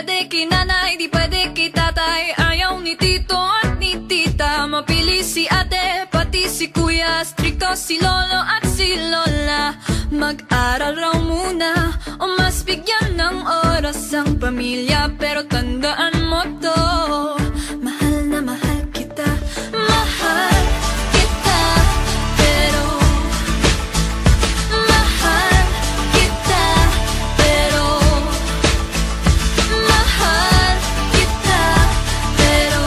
pwede kay nanay, di pwede kay tatay. Ayaw ni tito at ni tita, mapili si ate, pati si kuya. Stricto si lolo at si lola, mag-aral raw muna o mas bigyan ng oras ang pamilya. Pero tandaan mo to, mahal na mahal kita, mahal kita. Pero mahal kita, pero mahal kita, pero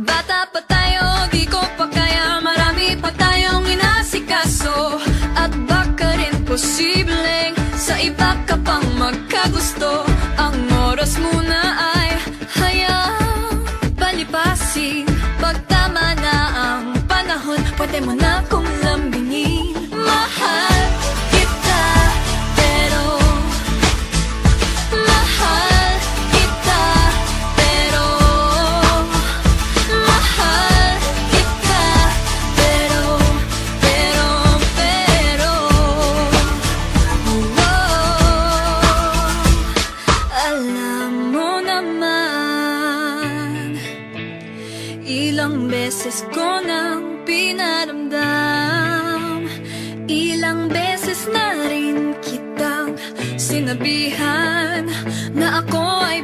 bata pa tayo, di ko pa kaya, marami pa tayong inasikaso. At baka rin posibleng sa iba ka pang magkagusto. Ang oras muna ay hayang palipasin. Pag tama na ang panahon, pwede mo na kong lambingin. Mahal kita, pero mahal kita, pero mahal kita, pero alam mo naman, ilang beses ko nang pinaramdam, ilang beses na rin kitang sinabihan na ako ay